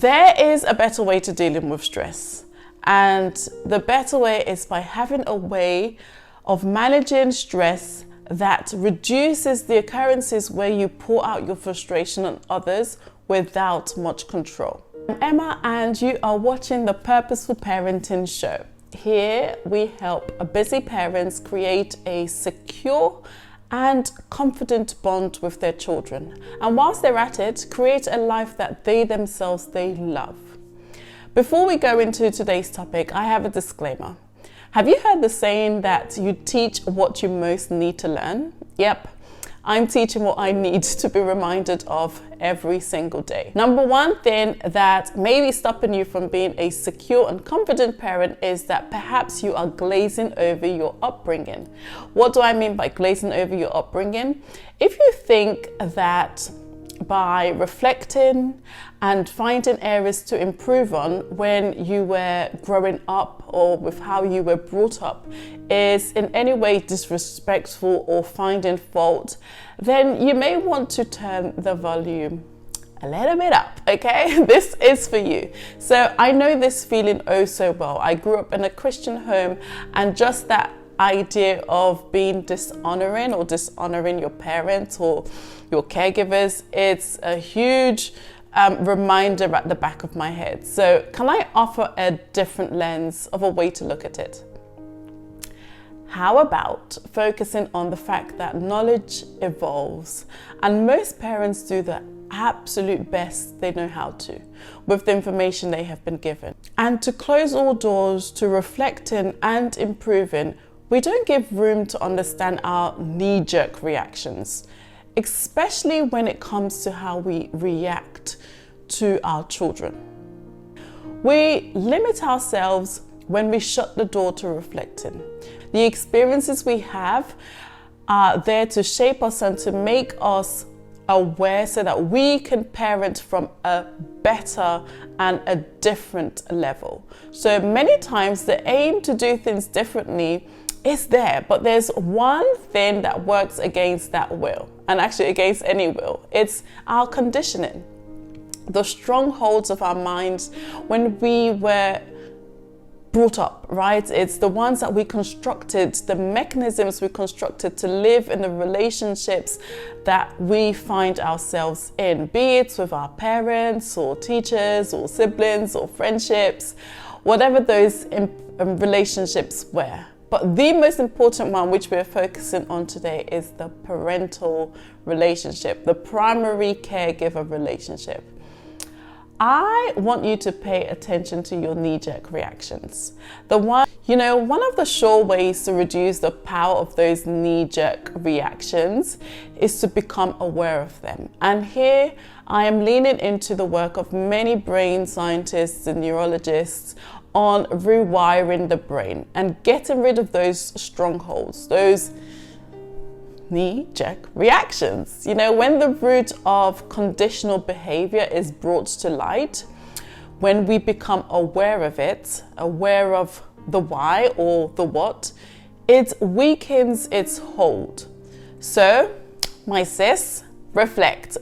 There is a better way to dealing with stress, and the better way is by having a way of managing stress that reduces the occurrences where you pour out your frustration on others without much control. I'm Emma, and you are watching the Purposeful Parenting Show. Here we help busy parents create a secure and confident bond with their children, and whilst they're at it, create a life that they love. Before we go into today's topic, I have a disclaimer. Have you heard the saying that you teach what you most need to learn? Yep, I'm teaching what I need to be reminded of every single day. Number one thing that may be stopping you from being a secure and confident parent is that perhaps you are glazing over your upbringing. What do I mean by glazing over your upbringing? If you think that by reflecting and finding areas to improve on when you were growing up or with how you were brought up is in any way disrespectful or finding fault, then you may want to turn the volume a little bit up, okay? This is for you. So I know this feeling oh so well. I grew up in a Christian home, and just that idea of being dishonoring your parents or your caregivers, it's a huge reminder at the back of my head. So can I offer a different lens of a way to look at it? How about focusing on the fact that knowledge evolves, and most parents do the absolute best they know how to with the information they have been given. And to close all doors to reflecting and improving, we don't give room to understand our knee-jerk reactions, especially when it comes to how we react to our children. We limit ourselves when we shut the door to reflecting. The experiences we have are there to shape us and to make us aware so that we can parent from a better and a different level. So many times the aim to do things differently is there, but there's one thing that works against that will, and actually against any will. It's our conditioning, the strongholds of our minds when we were brought up, right? It's the ones that we constructed, the mechanisms we constructed to live in the relationships that we find ourselves in, be it with our parents or teachers or siblings or friendships, whatever those relationships were. But the most important one, which we're focusing on today, is the parental relationship, the primary caregiver relationship. I want you to pay attention to your knee-jerk reactions. One of the sure ways to reduce the power of those knee-jerk reactions is to become aware of them. And here I am leaning into the work of many brain scientists and neurologists on rewiring the brain and getting rid of those strongholds, those knee-jerk reactions. When the root of conditional behavior is brought to light, when we become aware of it, aware of the why or the what, it weakens its hold. So, my sis, reflect.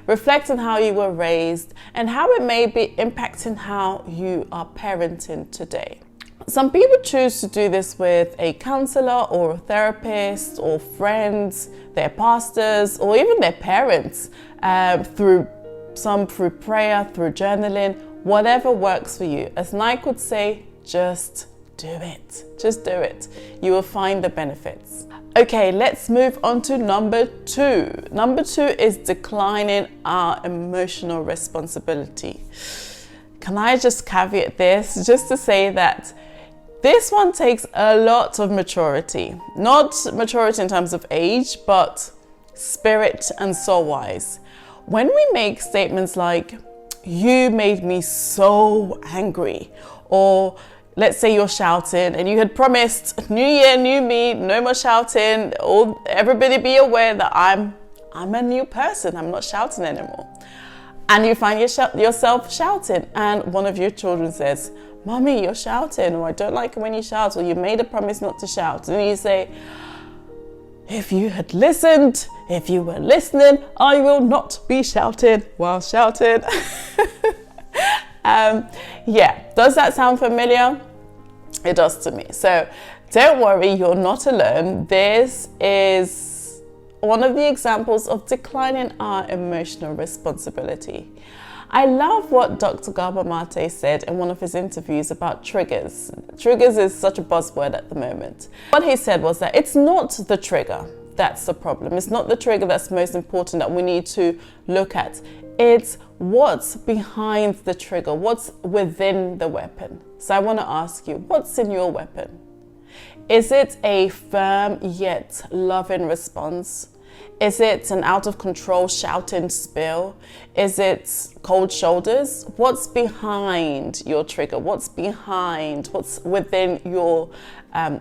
Reflect on how you were raised and how it may be impacting how you are parenting today. Some people choose to do this with a counselor or a therapist or friends, their pastors, or even their parents, through prayer, through journaling, whatever works for you. As Nike would say, just do it. Just do it. You will find the benefits. Okay, let's move on to number two. Number two is declining our emotional responsibility. Can I just caveat this just to say that this one takes a lot of maturity. Not maturity in terms of age, but spirit and soul-wise. When we make statements like, "You made me so angry," or let's say you're shouting and you had promised, "New year, new me, no more shouting. Everybody be aware that I'm a new person. I'm not shouting anymore." And you find yourself shouting, and one of your children says, "Mommy, you're shouting," or "I don't like it when you shout," or "You made a promise not to shout." And you say, If you had listened, if you were listening, I will not be shouting while shouting. Yeah, does that sound familiar? It does to me. So don't worry, you're not alone. This is one of the examples of declining our emotional responsibility. I love what Dr. Gabor Mate said in one of his interviews about triggers. Triggers is such a buzzword at the moment. What he said was that it's not the trigger that's the problem. It's not the trigger that's most important that we need to look at. It's what's behind the trigger, what's within the weapon. So I want to ask you, what's in your weapon? Is it a firm yet loving response? Is it an out of control shouting spill? Is it cold shoulders? What's behind your trigger? What's within your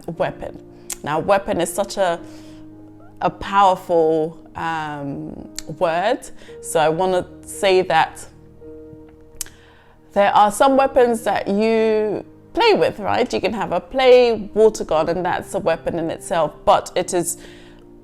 weapon? Now, weapon is such a powerful word. So I want to say that there are some weapons that you play with, right? You can have a play water gun, and that's a weapon in itself, but it is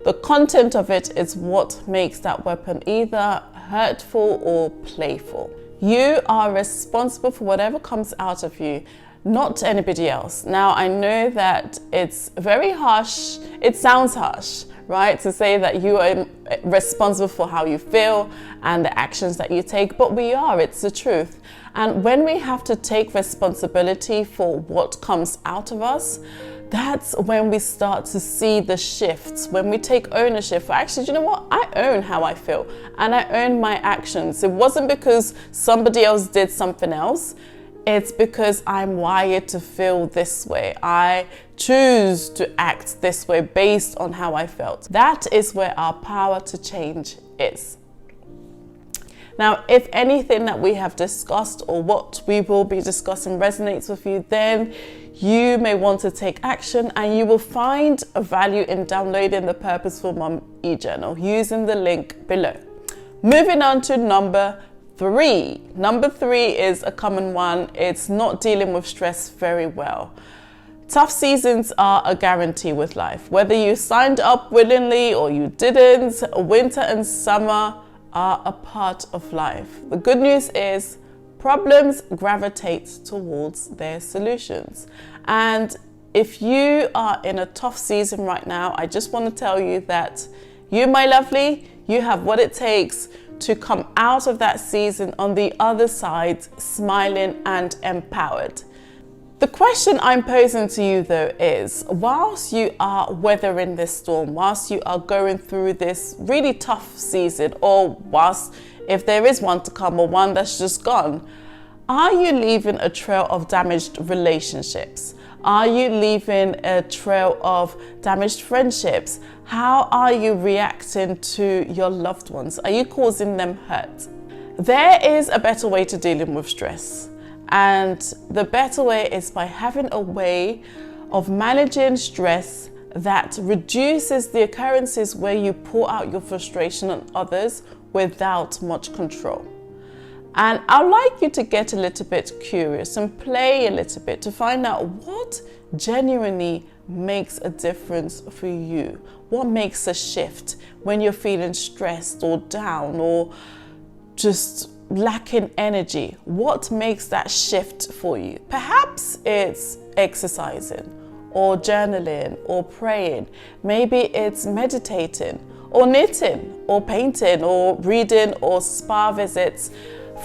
the content of it is what makes that weapon either hurtful or playful. You are responsible for whatever comes out of you, not anybody else. Now, I know that it's very harsh. It sounds harsh, right? To say that you are responsible for how you feel and the actions that you take, but we are, it's the truth. And when we have to take responsibility for what comes out of us, that's when we start to see the shifts, when we take ownership. Actually, you know what? I own how I feel and I own my actions. It wasn't because somebody else did something else. It's because I'm wired to feel this way. I choose to act this way based on how I felt. That is where our power to change is. Now, if anything that we have discussed or what we will be discussing resonates with you, then you may want to take action, and you will find a value in downloading the Purposeful Mom e-journal using the link below. Moving on to number 3. Number 3 is a common one. It's not dealing with stress very well. Tough seasons are a guarantee with life. Whether you signed up willingly or you didn't, winter and summer are a part of life. The good news is problems gravitate towards their solutions. And if you are in a tough season right now, I just want to tell you that you, my lovely, you have what it takes to come out of that season on the other side, smiling and empowered. The question I'm posing to you though is, whilst you are weathering this storm, whilst you are going through this really tough season, or whilst if there is one to come or one that's just gone, are you leaving a trail of damaged relationships? Are you leaving a trail of damaged friendships? How are you reacting to your loved ones? Are you causing them hurt? There is a better way to dealing with stress. And the better way is by having a way of managing stress that reduces the occurrences where you pour out your frustration on others without much control. And I'd like you to get a little bit curious and play a little bit to find out what genuinely makes a difference for you. What makes a shift when you're feeling stressed or down or just lacking energy? What makes that shift for you? Perhaps it's exercising or journaling or praying. Maybe it's meditating or knitting or painting or reading or spa visits.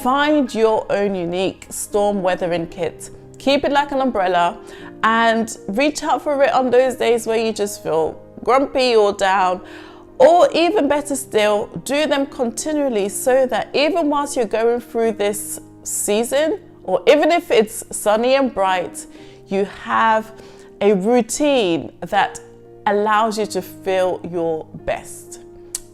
Find your own unique storm weathering kit. Keep it like an umbrella and reach out for it on those days where you just feel grumpy or down. Or even better still, do them continually so that even whilst you're going through this season, or even if it's sunny and bright, you have a routine that allows you to feel your best.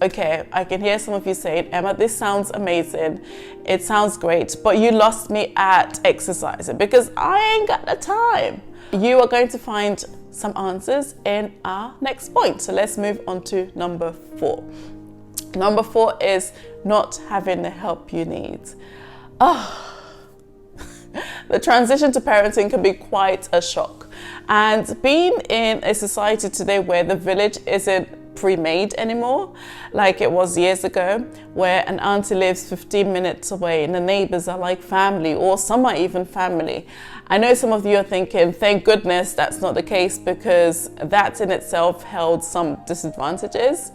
Okay, I can hear some of you saying, Emma, this sounds amazing. It sounds great, but you lost me at exercising because I ain't got the time. You are going to find some answers in our next point. So let's move on to number 4. Number 4 is not having the help you need. The transition to parenting can be quite a shock. And being in a society today where the village isn't pre-made anymore, like it was years ago, where an auntie lives 15 minutes away and the neighbors are like family, or some are even family. I know some of you are thinking, thank goodness that's not the case, because that in itself held some disadvantages.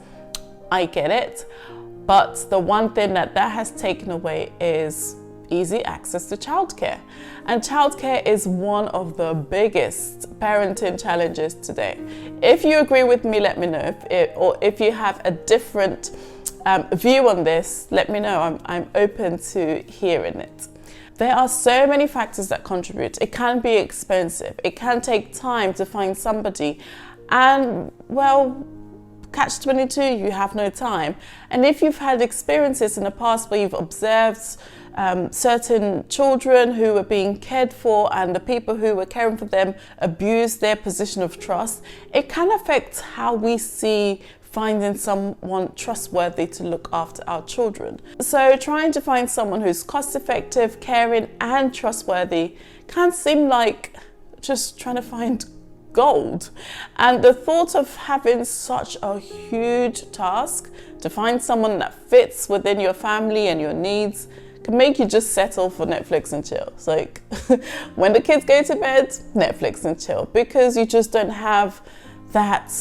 I get it. But the one thing that has taken away is easy access to childcare. And childcare is one of the biggest parenting challenges today. If you agree with me, let me know. Or if you have a different view on this, let me know. I'm open to hearing it. There are so many factors that contribute. It can be expensive. It can take time to find somebody. And, well, catch-22, you have no time. And if you've had experiences in the past where you've observed certain children who were being cared for and the people who were caring for them abused their position of trust, it can affect how we see finding someone trustworthy to look after our children. So trying to find someone who's cost-effective, caring and trustworthy can seem like just trying to find gold. And the thought of having such a huge task to find someone that fits within your family and your needs can make you just settle for Netflix and chill. It's like when the kids go to bed, Netflix and chill, because you just don't have that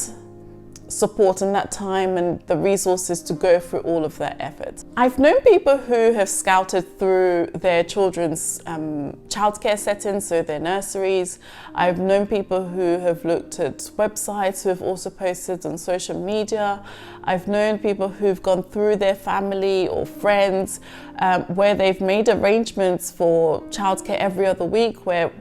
support and that time and the resources to go through all of that effort. I've known people who have scouted through their children's childcare settings, so their nurseries. I've known people who have looked at websites, who have also posted on social media. I've known people who've gone through their family or friends where they've made arrangements for childcare every other week, where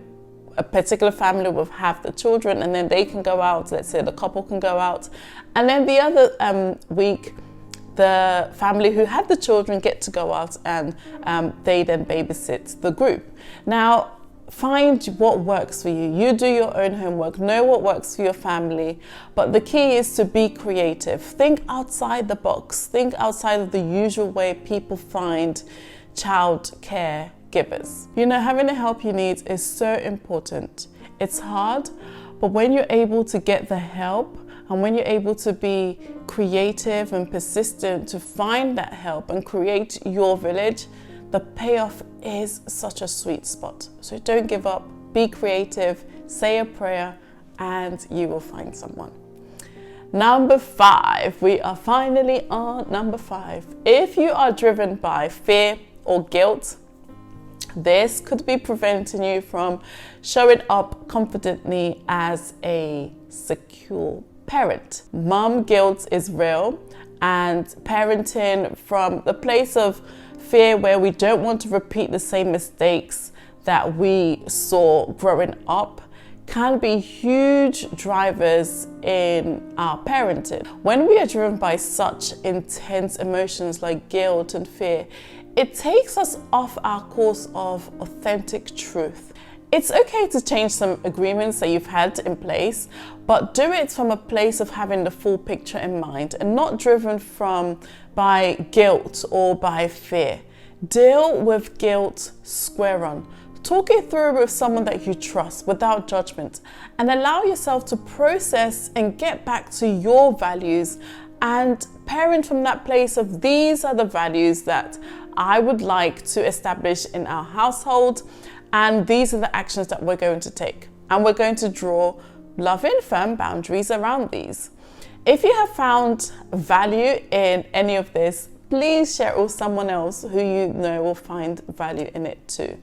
a particular family will have the children and then they can go out, let's say the couple can go out, and then the other week the family who had the children get to go out and they then babysit the group. Now, find what works for you. You do your own homework, know what works for your family, but the key is to be creative. Think outside the box, think outside of the usual way people find child care givers. You know, having the help you need is so important. It's hard, but when you're able to get the help and when you're able to be creative and persistent to find that help and create your village, the payoff is such a sweet spot. So don't give up, be creative, say a prayer, and you will find someone. Number 5, we are finally on number 5. If you are driven by fear or guilt, this could be preventing you from showing up confidently as a secure parent. Mom guilt is real, and parenting from the place of fear where we don't want to repeat the same mistakes that we saw growing up can be huge drivers in our parenting. When we are driven by such intense emotions like guilt and fear, it takes us off our course of authentic truth. It's okay to change some agreements that you've had in place, but do it from a place of having the full picture in mind and not driven by guilt or by fear. Deal with guilt square on. Talk it through with someone that you trust without judgment, and allow yourself to process and get back to your values and parent from that place of, these are the values that I would like to establish in our household, and these are the actions that we're going to take, and we're going to draw loving, firm boundaries around these. If you have found value in any of this, please share it with someone else who you know will find value in it too.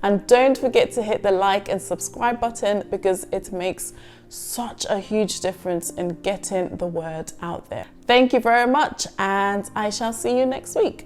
And don't forget to hit the like and subscribe button, because it makes such a huge difference in getting the word out there. Thank you very much, and I shall see you next week.